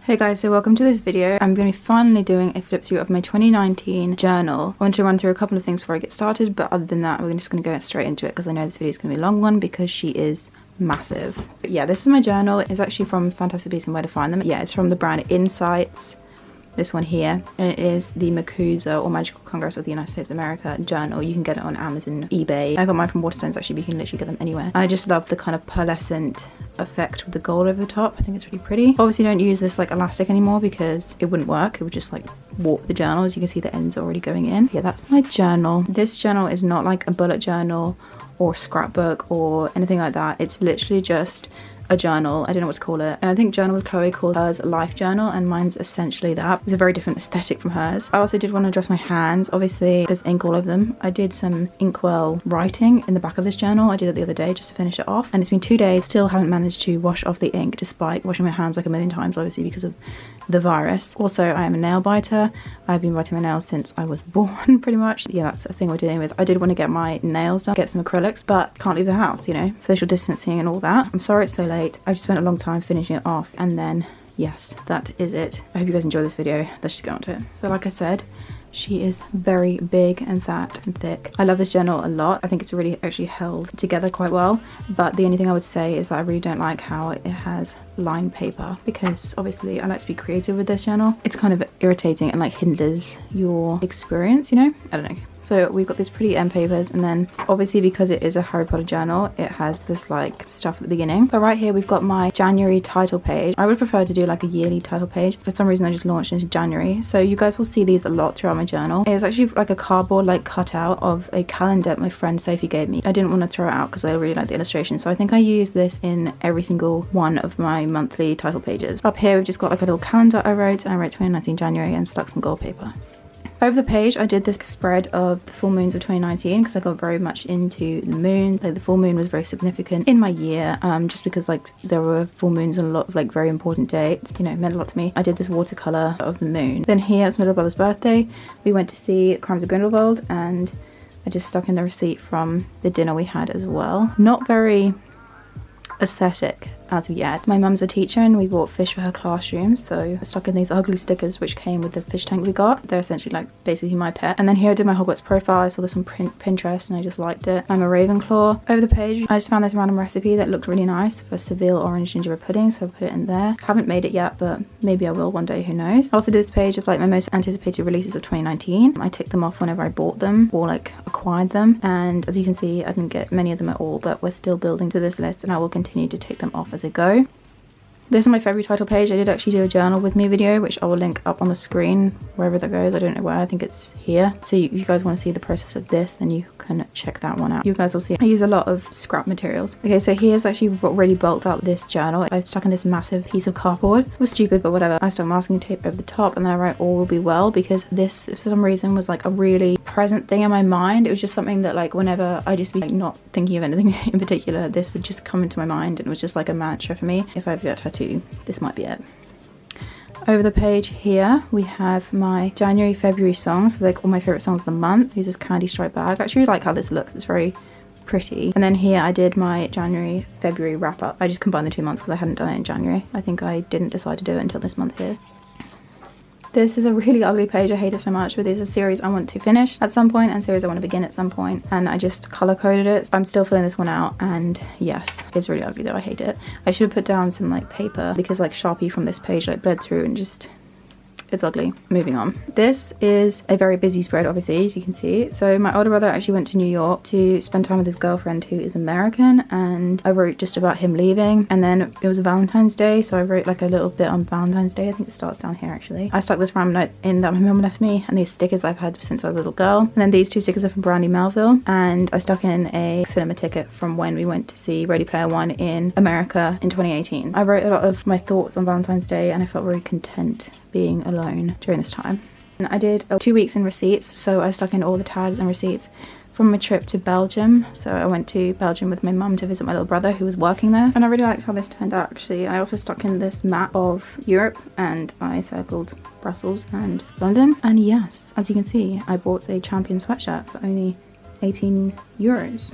Hey guys, so welcome to this video. I'm going to be finally doing a flip through of my 2019 journal. I want to run through a couple of things before I get started, but other than that, we're just going to go straight into it because I know this video is going to be a long one because she is massive. But yeah, this is my journal. It's actually from Fantastic Beasts and Where to Find Them. Yeah, it's from the brand Insights. This one here, and it is the Makusa or Magical Congress of the United States of America journal. You can get it on Amazon, eBay. I got mine from Waterstones actually, but you can literally get them anywhere. And I just love the kind of pearlescent effect with the gold over the top. I think it's really pretty. Obviously don't use this like elastic anymore because it wouldn't work. It would just like warp the journal. As you can see, the ends are already going in. Yeah, that's my journal. This journal is not like a bullet journal or scrapbook or anything like that. It's literally just a journal. I don't know what to call it. And I think Journal with Chloe called hers Life Journal, and mine's essentially that. It's a very different aesthetic from hers. I also did want to dress my hands. Obviously there's ink all over them. I did some inkwell writing in the back of this journal. I did it the other day just to finish it off, and it's been 2 days. Still haven't managed to wash off the ink despite washing my hands like a million times, obviously because of the virus. Also, I am a nail biter. I've been biting my nails since I was born pretty much. Yeah, that's a thing we're dealing with. I did want to get my nails done, get some acrylics, but can't leave the house, you know, social distancing and all that. I'm sorry it's so late. I've spent a long time finishing it off, and then yes, that is it. I hope you guys enjoy this video. Let's just get on to it. So like I said, she is very big and fat and thick. I love this journal a lot. I think it's really actually held together quite well, but the only thing I would say is that I really don't like how it has lined paper, because obviously I like to be creative with this journal. It's kind of irritating and like hinders your experience, you know? I don't know. So we've got these pretty end papers, and then obviously because it is a Harry Potter journal, it has this like stuff at the beginning. But right here we've got my January title page. I would prefer to do like a yearly title page. For some reason I just launched into January. So you guys will see these a lot throughout my journal. It was actually like a cardboard like cutout of a calendar my friend Sophie gave me. I didn't want to throw it out because I really like the illustration. So I think I use this in every single one of my monthly title pages. Up here we've just got like a little calendar I wrote, and I wrote 2019 January and stuck some gold paper. Over the page I did this spread of the full moons of 2019 because I got very much into the moon. Like the full moon was very significant in my year, just because like there were full moons on a lot of like very important dates, you know, it meant a lot to me. I did this watercolor of the moon. Then here it's my little brother's birthday. We went to see Crimes of Grindelwald, and I just stuck in the receipt from the dinner we had as well. Not very aesthetic as of yet. My mum's a teacher and we bought fish for her classroom, so I stuck in these ugly stickers which came with the fish tank we got. They're essentially like basically my pet. And then here I did my Hogwarts profile. I saw this on Pinterest and I just liked it. I'm a Ravenclaw. Over the page I just found this random recipe that looked really nice for Seville orange gingerbread pudding, so I put it in there. Haven't made it yet, but maybe I will one day, who knows. I also did this page of like my most anticipated releases of 2019. I ticked them off whenever I bought them or like acquired them, and as you can see I didn't get many of them at all, but we're still building to this list and I will continue to tick them off as I go. This is my February title page. I did actually do a journal with me video, which I will link up on the screen wherever that goes. I don't know where. I think it's here. So if you guys want to see the process of this, then you can check that one out. You guys will see I use a lot of scrap materials. Okay, so here's actually what really bulked up this journal. I stuck in this massive piece of cardboard. It was stupid, but whatever. I stuck masking tape over the top, and then I wrote all will be well, because this for some reason was like a really present thing in my mind. It was just something that like whenever I just be like not thinking of anything in particular, this would just come into my mind, and it was just like a mantra for me. If I ever get a tattoo, this might be it. Over the page here we have my January February songs, so like all my favorite songs of the month. Here's this candy stripe bag. I actually really like how this looks. It's very pretty. And then here I did my January February wrap up. I just combined the 2 months because I hadn't done it in January. I think I didn't decide to do it until this month here. This is a really ugly page. I hate it so much, but there's a series I want to finish at some point and series I want to begin at some point, and I just color coded it. I'm still filling this one out, and yes, it's really ugly though. I hate it. I should have put down some like paper because like Sharpie from this page like bled through and just, it's ugly. Moving on. This is a very busy spread, obviously, as you can see. So my older brother actually went to New York to spend time with his girlfriend who is American, and I wrote just about him leaving. And then it was a Valentine's Day, so I wrote like a little bit on Valentine's Day. I think it starts down here actually. I stuck this random note in that my mum left me, and these stickers I've had since I was a little girl. And then these 2 stickers are from Brandy Melville, and I stuck in a cinema ticket from when we went to see Ready Player One in America in 2018. I wrote a lot of my thoughts on Valentine's Day, and I felt very content being alone during this time. And I did 2 weeks in receipts, so I stuck in all the tags and receipts from my trip to Belgium. So I went to Belgium with my mum to visit my little brother who was working there, and I really liked how this turned out actually. I also stuck in this map of Europe, and I circled Brussels and London. And yes, as you can see, I bought a Champion sweatshirt for only 18 euros.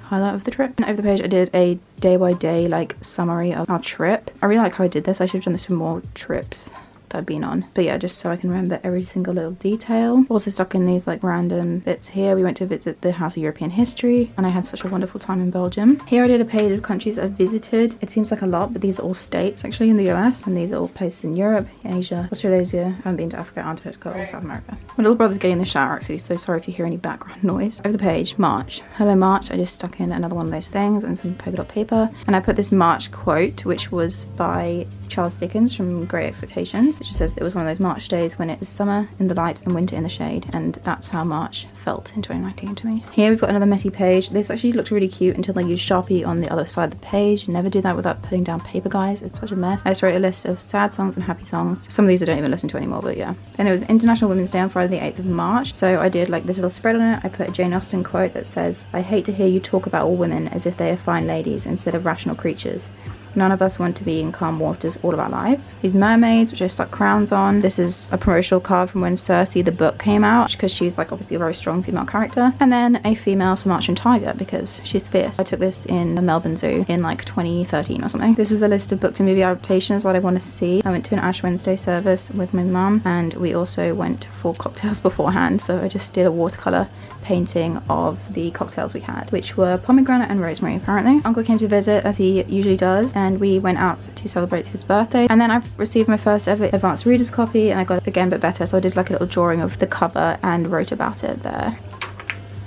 highlight of the trip. And over the page I did a day by day like summary of our trip. I really like how I did this. I should have done this for more trips that I've been on, but yeah, just so I can remember every single little detail. Also stuck in these like random bits here. We went to visit the House of European History and I had such a wonderful time in Belgium. Here I did a page of countries I've visited. It seems like a lot, but these are all states actually in the US, and these are all places in Europe, Asia, Australasia. I haven't been to Africa, Antarctica, or South America. My little brother's getting in the shower actually, so sorry if you hear any background noise. Over the page, March. Hello March. I just stuck in another one of those things and some polka dot paper, and I put this March quote, which was by Charles Dickens from Great Expectations, which says it was one of those March days when it is summer in the light and winter in the shade, and that's how March felt in 2019 to me. Here we've got another messy page. This actually looked really cute until I used Sharpie on the other side of the page. Never do that without putting down paper, guys. It's such a mess. I just wrote a list of sad songs and happy songs. Some of these I don't even listen to anymore, but yeah. Then it was International Women's Day on Friday the 8th of March, so I did like this little spread on it. I put a Jane Austen quote that says, "I hate to hear you talk about all women as if they are fine ladies instead of rational creatures. None of us want to be in calm waters all of our lives." These mermaids, which I stuck crowns on. This is a promotional card from when Cersei the book came out, because she's like obviously a very strong female character. And then a female Sumatran tiger because she's fierce. I took this in the Melbourne Zoo in like 2013 or something. This is a list of book to movie adaptations that I want to see. I went to an Ash Wednesday service with my mum, and we also went for cocktails beforehand, so I just did a watercolour painting of the cocktails we had, which were pomegranate and rosemary apparently. Uncle came to visit as he usually does, and we went out to celebrate his birthday. And then I've received my first ever advanced reader's copy, and I got it again but better, so I did like a little drawing of the cover and wrote about it there.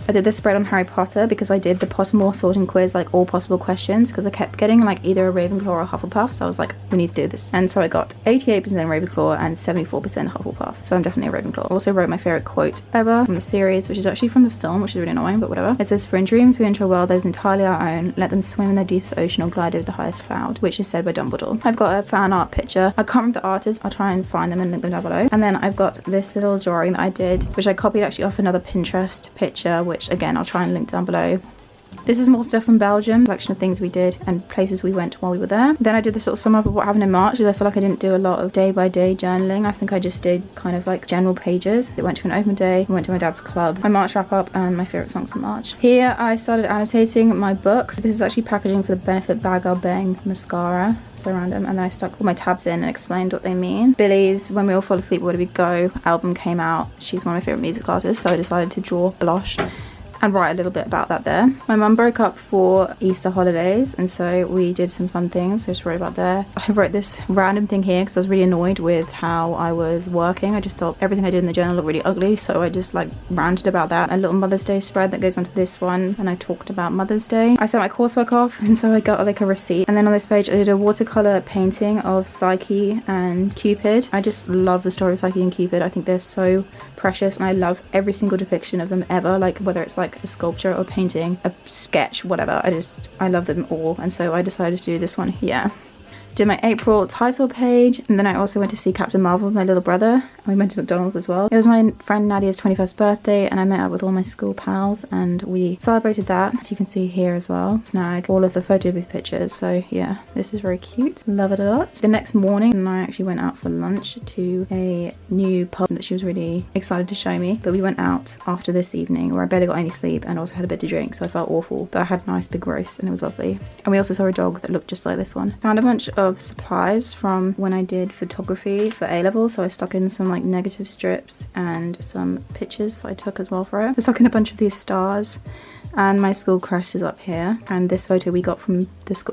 I did this spread on Harry Potter because I did the Pottermore sorting quiz, like all possible questions, because I kept getting like either a Ravenclaw or a Hufflepuff, so I was like, we need to do this. And so I got 88% Ravenclaw and 74% Hufflepuff, so I'm definitely a Ravenclaw. I also wrote my favourite quote ever from the series, which is actually from the film, which is really annoying, but whatever. It says, "For in dreams we enter a world that is entirely our own, let them swim in the deepest ocean or glide over the highest cloud," which is said by Dumbledore. I've got a fan art picture. I can't remember the artist. I'll try and find them and link them down below. And then I've got this little drawing that I did, which I copied actually off another Pinterest picture, which again, I'll try and link down below. This is more stuff from Belgium, collection of things we did and places we went while we were there. Then I did this little sum up of what happened in March, because I feel like I didn't do a lot of day by day journaling. I think I just did kind of like general pages. I went to an open day, I went to my dad's club, my March wrap up, and my favourite songs from March. Here I started annotating my books. This is actually packaging for the Benefit Bag I'll Bang mascara, so random, and then I stuck all my tabs in and explained what they mean. Billy's When We All Fall Asleep, Where Do We Go album came out. She's one of my favourite music artists, so I decided to draw blush and write a little bit about that there. My mum broke up for Easter holidays, and so we did some fun things, so I just wrote about there. I wrote this random thing here because I was really annoyed with how I was working. I just thought everything I did in the journal looked really ugly, so I just like ranted about that. A little Mother's Day spread that goes onto this one, and I talked about Mother's Day. I sent my coursework off, and so I got like a receipt. And then on this page I did a watercolour painting of Psyche and Cupid. I just love the story of Psyche and Cupid. I think they're so precious, and I love every single depiction of them ever, like whether it's like a sculpture or painting, a sketch, whatever. I love them all, and so I decided to do this one here. Did my April title page, and then I also went to see Captain Marvel with my little brother, and we went to McDonald's as well. It was my friend Nadia's 21st birthday, and I met up with all my school pals and we celebrated that, as you can see here as well. Snag all of the photo booth pictures, so yeah, this is very cute. Love it a lot. The next morning I actually went out for lunch to a new pub that she was really excited to show me, but we went out after this evening where I barely got any sleep and also had a bit to drink, so I felt awful, but I had a nice big roast and it was lovely. And we also saw a dog that looked just like this one. Found a bunch of supplies from when I did photography for A-level, so I stuck in some like negative strips and some pictures that I took as well for it. I stuck in a bunch of these stars, and my school crest is up here, and this photo we got from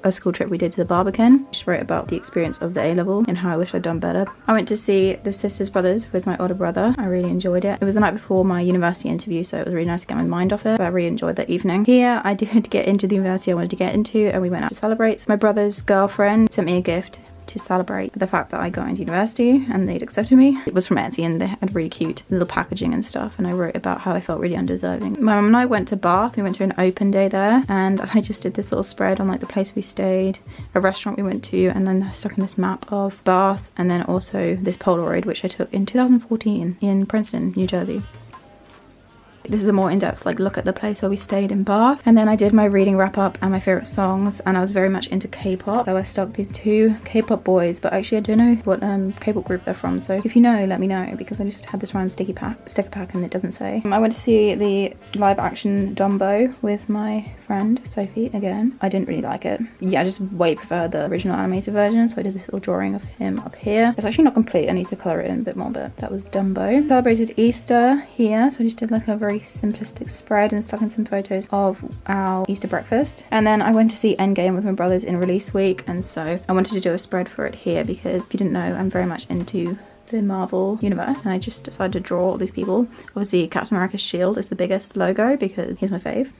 a school trip we did to the Barbican. Just wrote about the experience of the A-level and how I wish I'd done better. I went to see The Sisters Brothers with my older brother. I really enjoyed it. It was the night before my university interview, so it was really nice to get my mind off it, but I really enjoyed that evening. Here I did get into the university I wanted to get into, and we went out to celebrate. My brother's girlfriend sent me a gift to celebrate the fact that I got into university and they'd accepted me. It was from Etsy, and they had really cute little packaging and stuff, and I wrote about how I felt really undeserving. My mum and I went to Bath. We went to an open day there, and I just did this little spread on like the place we stayed, a restaurant we went to, and then I stuck in this map of Bath, and then also this Polaroid which I took in 2014 in Princeton, New Jersey. This is a more in-depth like look at the place where we stayed in Bath. And then I did my reading wrap up and my favourite songs, and I was very much into K-pop, so I stuck these two K-pop boys, but actually I don't know what K-pop group they're from, so if you know, let me know, because I just had this random sticker pack and it doesn't say. I went to see the live action Dumbo with my friend Sophie again. I didn't really like it. Yeah, I just way prefer the original animated version, so I did this little drawing of him up here. It's actually not complete, I need to colour it in a bit more, but that was Dumbo. Celebrated Easter here, so I just did like a very simplistic spread and stuck in some photos of our Easter breakfast. And then I went to see Endgame with my brothers in release week, and so I wanted to do a spread for it here because if you didn't know, I'm very much into the Marvel universe, and I just decided to draw all these people. Obviously Captain America's shield is the biggest logo because he's my fave.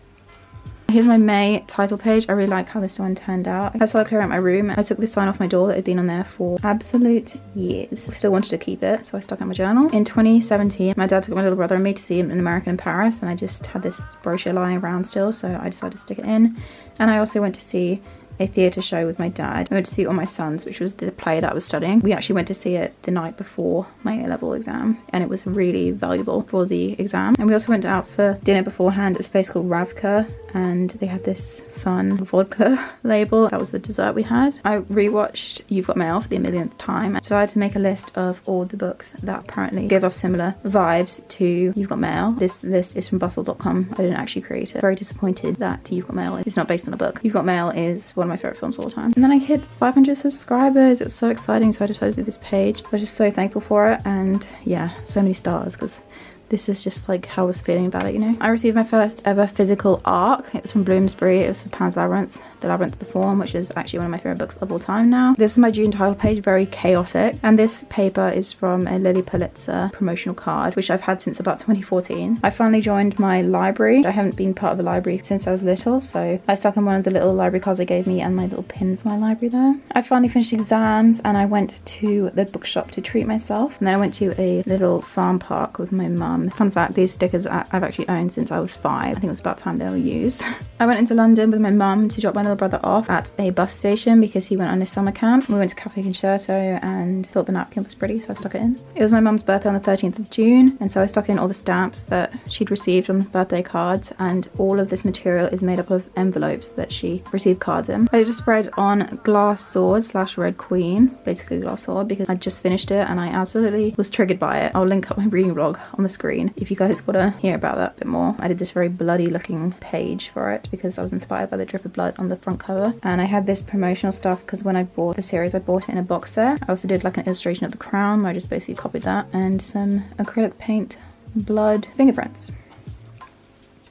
Here's my May title page. I really like how this one turned out. I started clearing out my room. I took this sign off my door that had been on there for absolute years. I still wanted to keep it, so I stuck it in my journal. In 2017, my dad took my little brother and me to see him in America in Paris, and I just had this brochure lying around still, so I decided to stick it in. And I also went to see a theatre show with my dad. I went to see All My Sons, which was the play that I was studying. We actually went to see it the night before my A-level exam, and it was really valuable for the exam. And we also went out for dinner beforehand at this place called Ravka, and they had this fun vodka label. That was the dessert we had. I rewatched You've Got Mail for the millionth time. I decided to make a list of all the books that apparently give off similar vibes to You've Got Mail. This list is from bustle.com. I didn't actually create it. Very disappointed that You've Got Mail is not based on a book. You've Got Mail is one of my favorite films of all time. And then I hit 500 subscribers. It was so exciting, so I decided to do this page. I was just so thankful for it, and yeah, so many stars because this is just like how I was feeling about it, you know. I received my first ever physical ARC. It was from Bloomsbury. It was for Pan's Labyrinth, The Labyrinth of the Fawn, which is actually one of my favourite books of all time now. This is my June title page, very chaotic. And this paper is from a Lily Pulitzer promotional card, which I've had since about 2014. I finally joined my library. I haven't been part of a library since I was little, so I stuck in one of the little library cards they gave me and my little pin for my library there. I finally finished exams and I went to the bookshop to treat myself. And then I went to a little farm park with my mum. Fun fact, these stickers I've actually owned since I was 5. I think it was about time they were used. I went into London with my mum to drop my little brother off at a bus station because he went on his summer camp. We went to Cafe Concerto and thought the napkin was pretty, so I stuck it in. It was my mum's birthday on the 13th of June, and so I stuck in all the stamps that she'd received on birthday cards, and all of this material is made up of envelopes that she received cards in. I did a spread on Glass Sword / Red Queen, basically Glass Sword, because I just finished it and I absolutely was triggered by it. I'll link up my reading vlog on the screen if you guys want to hear about that a bit more. I did this very bloody looking page for it because I was inspired by the drip of blood on the front cover, and I had this promotional stuff because when I bought the series I bought it in a box set. I also did like an illustration of the crown where I just basically copied that, and some acrylic paint blood fingerprints.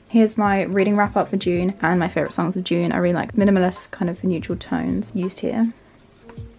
Here's my reading wrap up for June and my favourite songs of June. I really like minimalist kind of neutral tones used here.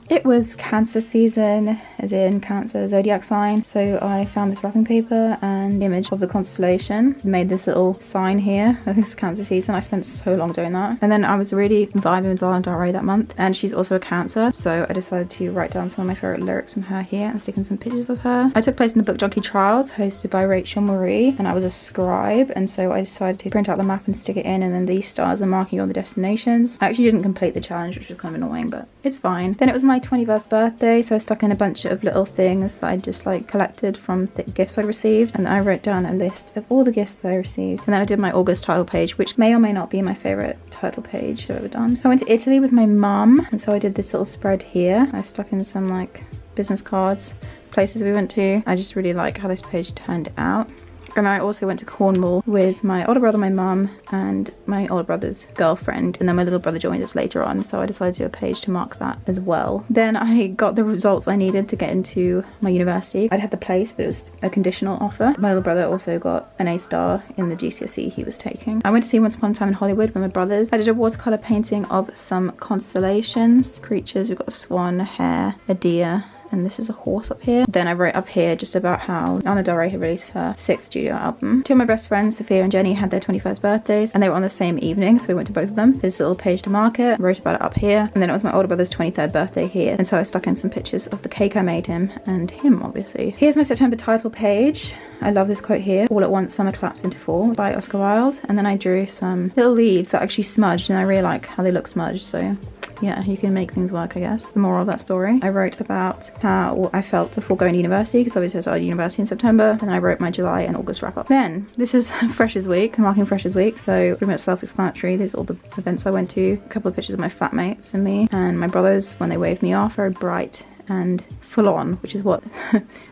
It was Cancer season, as in Cancer zodiac sign, so I found this wrapping paper and the image of the constellation. Made this little sign here of this Cancer season. I spent so long doing that. And then I was really vibing with Lana Del Rey that month, and she's also a Cancer, so I decided to write down some of my favourite lyrics from her here and stick in some pictures of her. I took place in the Book Junkie Trials, hosted by Rachel Marie, and I was a scribe, and so I decided to print out the map and stick it in, and then these stars are marking all the destinations. I actually didn't complete the challenge, which was kind of annoying, but it's fine. Then it was my 21st birthday, so I stuck in a bunch of little things that I just like collected from the gifts I received, and I wrote down a list of all the gifts that I received. And then I did my August title page, which may or may not be my favourite title page I've ever done. I went to Italy with my mum, and so I did this little spread here. I stuck in some like business cards, places we went to. I just really like how this page turned out. And I also went to Cornwall with my older brother, my mum, and my older brother's girlfriend. And then my little brother joined us later on, so I decided to do a page to mark that as well. Then I got the results I needed to get into my university. I'd had the place, but it was a conditional offer. My little brother also got an A-star in the GCSE he was taking. I went to see Once Upon a Time in Hollywood with my brothers. I did a watercolour painting of some constellations, creatures. We've got a swan, a hare, a deer, and this is a horse up here. Then I wrote up here just about how Lana Del Rey had released her 6th studio album. Two of my best friends, Sophia and Jenny, had their 21st birthdays, and they were on the same evening, so we went to both of them. There's a little page to mark it. I wrote about it up here. And then it was my older brother's 23rd birthday here, and so I stuck in some pictures of the cake I made him, and him obviously. Here's my September title page. I love this quote here: "All at once summer collapsed into fall," by Oscar Wilde. And then I drew some little leaves that actually smudged, and I really like how they look smudged, so yeah, you can make things work, I guess. The moral of that story. I wrote about how I felt before going to university, because obviously I started university in September, and then I wrote my July and August wrap up. Then, this is Freshers Week, marking Freshers Week, so pretty much self-explanatory. These are all the events I went to. A couple of pictures of my flatmates and me, and my brothers when they waved me off. Very bright and full on, which is what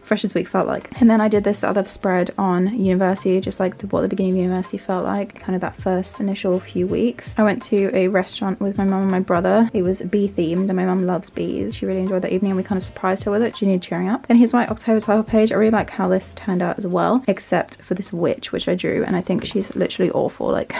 Freshers Week felt like. And then I did this other spread on university, just like what the beginning of university felt like, kind of that first initial few weeks. I went to a restaurant with my mum and my brother. It was bee themed and my mum loves bees. She really enjoyed that evening and we kind of surprised her with it. She needed cheering up. And here's my October title page. I really like how this turned out as well, except for this witch which I drew, and I think she's literally awful. Like,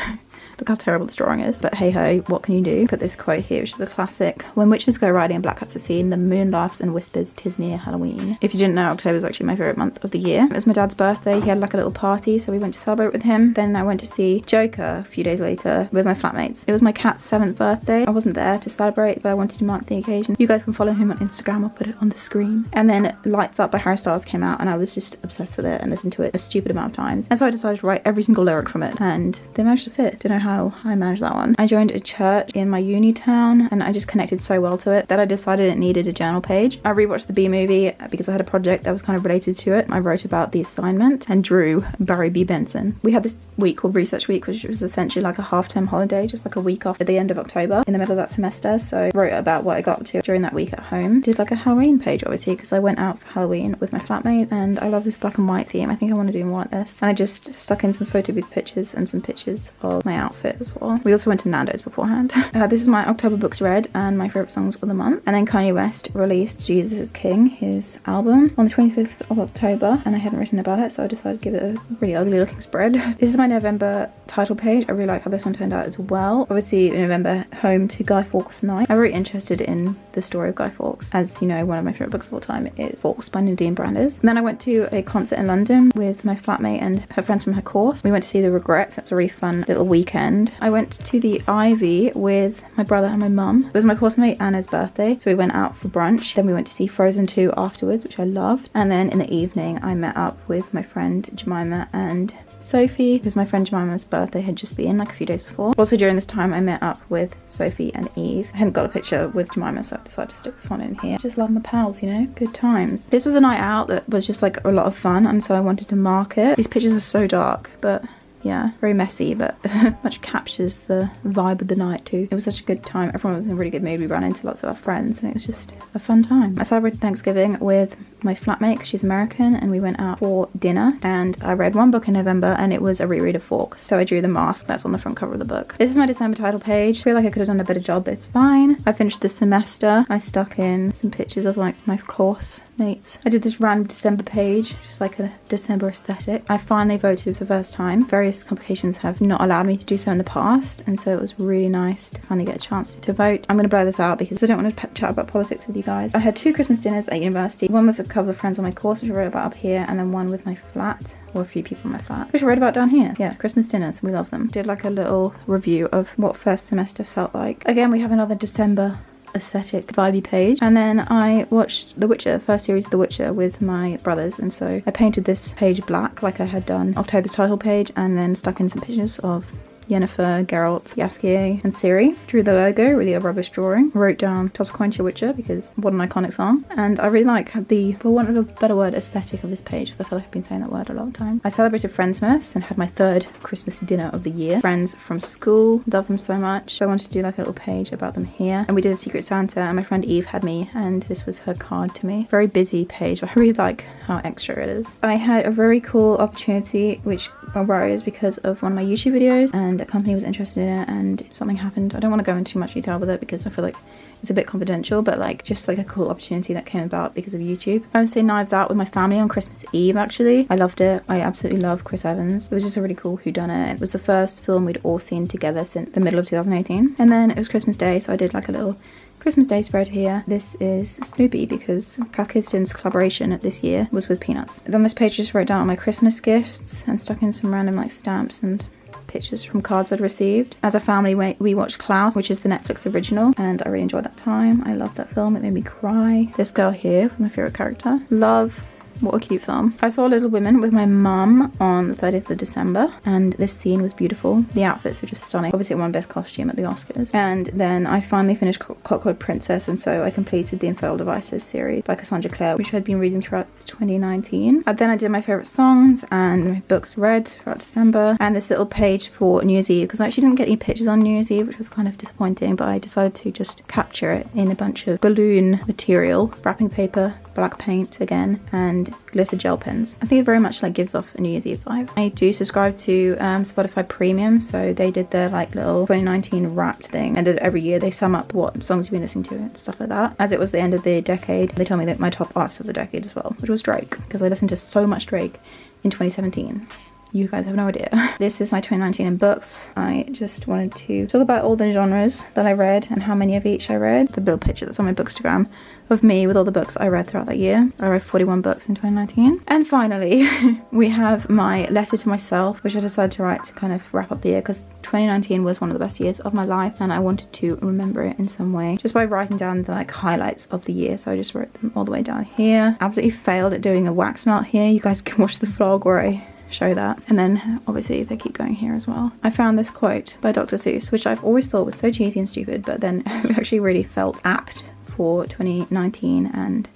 look how terrible this drawing is, but hey ho, what can you do? Put this quote here, which is a classic. When witches go riding and black cats are seen, the moon laughs and whispers, 'tis near Halloween. If you didn't know, October is actually my favourite month of the year. It was my dad's birthday. He had like a little party, so we went to celebrate with him. Then I went to see Joker a few days later with my flatmates. It was my cat's 7th birthday. I wasn't there to celebrate, but I wanted to mark the occasion. You guys can follow him on Instagram, I'll put it on the screen. And then Lights Up by Harry Styles came out and I was just obsessed with it and listened to it a stupid amount of times. And so I decided to write every single lyric from it, and they managed to fit. Don't know how I managed that one. I joined a church in my uni town and I just connected so well to it that I decided it needed a journal page. I rewatched the B movie because I had a project that was kind of related to it. I wrote about the assignment and drew Barry B. Benson. We had this week called Research Week, which was essentially like a half-term holiday, just like a week off at the end of October in the middle of that semester. So I wrote about what I got up to during that week at home. Did like a Halloween page obviously because I went out for Halloween with my flatmate and I love this black and white theme. I think I want to do more like this. And I just stuck in some photo booth pictures and some pictures of my outfit as well. We also went to Nando's beforehand. This is my October books read and my favourite songs of the month. And then Kanye West released Jesus is King, his album, on the 25th of October, and I hadn't written about it, so I decided to give it a really ugly looking spread. This is my November title page. I really like how this one turned out as well. Obviously in November, home to Guy Fawkes Night. I'm very interested in the story of Guy Fawkes. As you know, one of my favourite books of all time is Fawkes by Nadine Brandes. And then I went to a concert in London with my flatmate and her friends from her course. We went to see The Regrets. That's a really fun little weekend. I went to the Ivy with my brother and my mum. It was my course mate Anna's birthday, so we went out for brunch. Then we went to see Frozen 2 afterwards, which I loved. And then in the evening I met up with my friend Jemima and Sophie because my friend Jemima's birthday had just been like a few days before. Also during this time I met up with Sophie and Eve. I hadn't got a picture with Jemima, so I decided to stick this one in here. Just love my pals, you know, good times. This was a night out that was just like a lot of fun, and so I wanted to mark it. These pictures are so dark, but yeah, very messy, but much captures the vibe of the night too. It was such a good time. Everyone was in a really good mood. We ran into lots of our friends and it was just a fun time. I celebrated Thanksgiving with my flatmate because she's American, and we went out for dinner, and I read one book in November and it was a reread of Fawkes. So I drew the mask that's on the front cover of the book. This is my December title page. I feel like I could have done a better job, but it's fine. I finished the semester. I stuck in some pictures of like my course mates. I did this random December page, just like a December aesthetic. I finally voted for the first time. Various complications have not allowed me to do so in the past, and so it was really nice to finally get a chance to vote. I'm going to blur this out because I don't want to chat about politics with you guys. I had 2 Christmas dinners at university. One with a couple of friends on my course, which I wrote about up here, and then one with my flat, or a few people in my flat, which I wrote about down here. Yeah, Christmas dinners, we love them. Did like a little review of what first semester felt like. Again, we have another December aesthetic vibey page. And then I watched The Witcher, first series of The Witcher with my brothers, and so I painted this page black like I had done October's title page, and then stuck in some pictures of Yennefer, Geralt, Jaskier and Ciri. Drew the logo, really a rubbish drawing. Wrote down Toss a Coin to Your Witcher because what an iconic song. And I really like the, for want of a better word, aesthetic of this page, because I feel like I've been saying that word a lot of times. I celebrated Friendsmas and had my 3rd Christmas dinner of the year. Friends from school, love them so much. So I wanted to do like a little page about them here. And we did a Secret Santa, and my friend Eve had me, and this was her card to me. Very busy page, but I really like how extra it is. I had a very cool opportunity which arose because of one of my YouTube videos, and a company was interested in it and something happened. I don't want to go into too much detail with it because I feel like it's a bit confidential, but like just like a cool opportunity that came about because of YouTube. I went to see Knives Out with my family on Christmas Eve actually. I loved it. I absolutely love Chris Evans. It was just a really cool whodunit. It was the first film we'd all seen together since the middle of 2018. And then it was Christmas Day, so I did like a little Christmas Day spread here. This is Snoopy because Kath Kidston's collaboration this year was with Peanuts. On this page I just wrote down all my Christmas gifts and stuck in some random like stamps and pictures from cards I'd received. As a family we watched Klaus, which is the Netflix original, and I really enjoyed that time. I loved that film. It made me cry. This girl here, my favourite character. Love What a cute film. I saw Little Women with my mum on the 30th of December, and this scene was beautiful. The outfits were just stunning. Obviously it won Best Costume at the Oscars. And then I finally finished Clockwork Princess, and so I completed the Infernal Devices series by Cassandra Clare, which I'd been reading throughout 2019. And then I did my favourite songs and my books read throughout December, and this little page for New Year's Eve, because I actually didn't get any pictures on New Year's Eve, which was kind of disappointing, but I decided to just capture it in a bunch of balloon material, wrapping paper, black paint again, and glitter gel pens. I think it very much like gives off a New Year's Eve vibe. I do subscribe to Spotify Premium, so they did their like little 2019 wrapped thing, and every year they sum up what songs you've been listening to and stuff like that. As it was the end of the decade, they told me that my top artist of the decade as well, which was Drake, because I listened to so much Drake in 2017. You guys have no idea. This is my 2019 in books. I just wanted to talk about all the genres that I read and how many of each I read. The little picture that's on my Bookstagram of me with all the books I read throughout that year. I read 41 books in 2019. And finally, we have my letter to myself, which I decided to write to kind of wrap up the year, because 2019 was one of the best years of my life, and I wanted to remember it in some way just by writing down the like highlights of the year. So I just wrote them all the way down here. Absolutely failed at doing a wax melt here. You guys can watch the vlog where I show that. And then obviously they keep going here as well. I found this quote by Dr. Seuss, which I've always thought was so cheesy and stupid, but then it actually really felt apt for 2019, and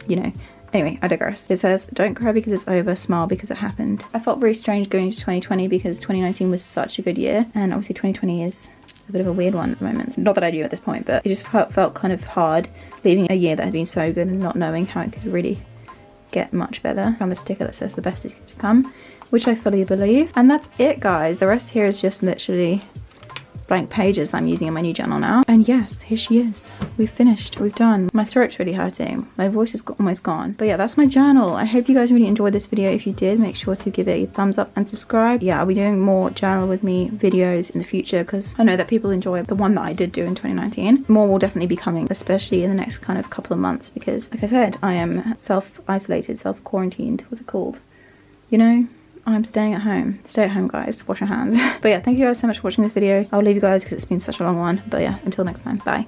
you know, anyway, I digress. It says, "Don't cry because it's over, smile because it happened." I felt very strange going into 2020 because 2019 was such a good year, and obviously 2020 is a bit of a weird one at the moment. Not that I knew at this point, but it just felt kind of hard leaving a year that had been so good and not knowing how it could really get much better. I found the sticker that says the best is yet to come, which I fully believe. And that's it, guys. The rest here is just literally blank pages that I'm using in my new journal now. And yes, here she is. We've finished. We've done. My throat's really hurting. My voice is almost gone. But yeah, that's my journal. I hope you guys really enjoyed this video. If you did, make sure to give it a thumbs up and subscribe. Yeah, I'll be doing more journal with me videos in the future, because I know that people enjoy the one that I did do in 2019. More will definitely be coming, especially in the next kind of couple of months, because like I said, I am self-isolated, self-quarantined. What's it called? You know? I'm staying at home. Stay at home, guys. Wash your hands. But yeah, thank you guys so much for watching this video. I'll leave you guys because it's been such a long one. But yeah, until next time. Bye.